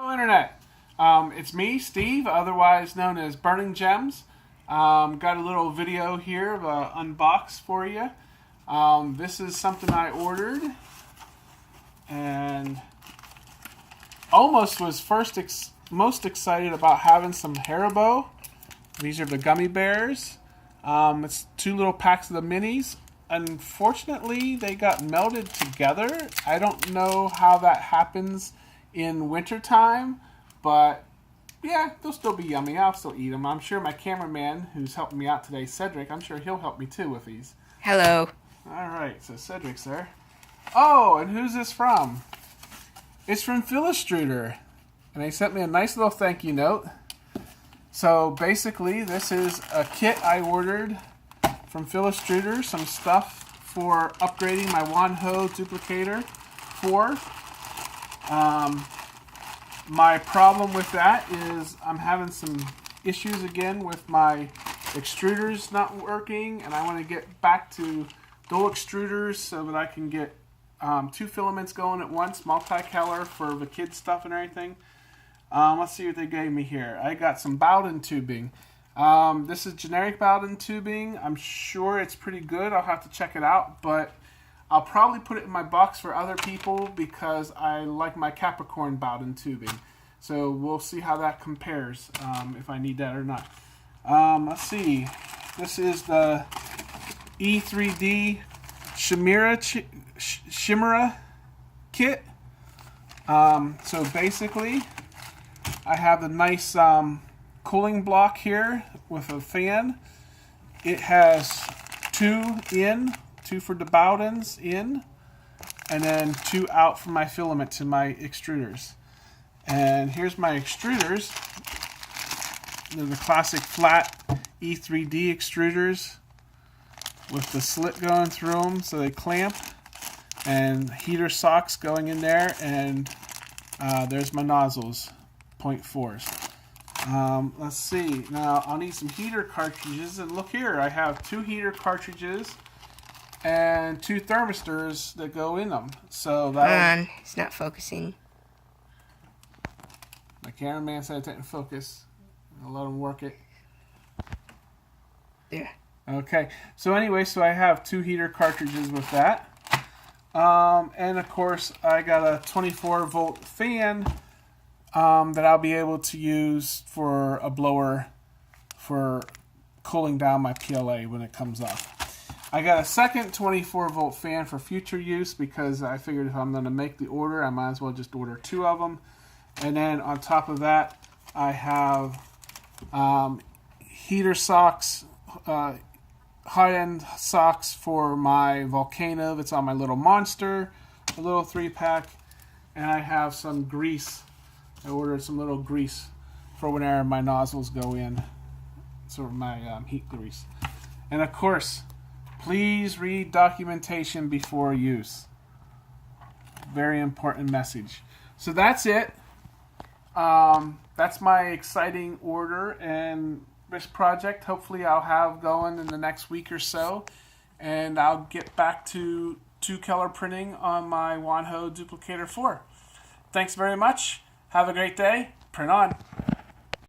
Hello, Internet. It's me, Steve, otherwise known as Burning Gems. Got a little video here of an unbox for you. This is something I ordered and almost was most excited about having some Haribo. These are the gummy bears. It's 2 little packs of the minis. Unfortunately, they got melded together. I don't know how that happens in wintertime, but yeah, they'll still be yummy. I'll still eat them. I'm sure my cameraman, who's helping me out today, Cedric, I'm sure he'll help me too with these. Hello. Alright, so Cedric's there. Oh, and who's this from? It's from Filastruder. And they sent me a nice little thank you note. So basically, this is a kit I ordered from Filastruder. Some stuff for upgrading my Wanhao Duplicator 4. My problem with that is I'm having some issues again with my extruders not working, and I want to get back to dual extruders so that I can get 2 filaments going at once, multicolor for the kids stuff and everything. Let's see what they gave me here. I got some Bowden tubing. This is generic Bowden tubing. I'm sure it's pretty good. I'll have to check it out, but I'll probably put it in my box for other people because I like my Capricorn Bowden tubing. So we'll see how that compares, if I need that or not. Let's see. This is the E3d Chimera kit. So basically, I have the nice cooling block here with a fan. It has 2 in. 2 for the Bowdens in, and then 2 out for my filaments and my extruders. And here's my extruders. They're the classic flat E3d extruders with the slit going through them so they clamp, and heater socks going in there, and there's my nozzles, 0.4s. Let's see. Now I'll need some heater cartridges, and look here, I have 2 heater cartridges and 2 thermistors that go in them. So that it's not focusing. My cameraman said it didn't focus. I'll let him work it. There. Okay. So anyway, so I have 2 heater cartridges with that. And of course, I got a 24-volt fan that I'll be able to use for a blower for cooling down my PLA when it comes off. I got a second 24-volt fan for future use because I figured if I'm going to make the order, I might as well just order 2 of them. And then on top of that, I have heater socks, high-end socks for my Volcano that's on my little Monster, a little 3-pack. And I have some grease. I ordered some little grease for whenever my nozzles go in, sort of my heat grease. And of course, please read documentation before use. Very important message. So that's it. That's my exciting order and this project. Hopefully I'll have going in the next week or so. And I'll get back to 2-color printing on my Wanhao Duplicator 4. Thanks very much. Have a great day. Print on.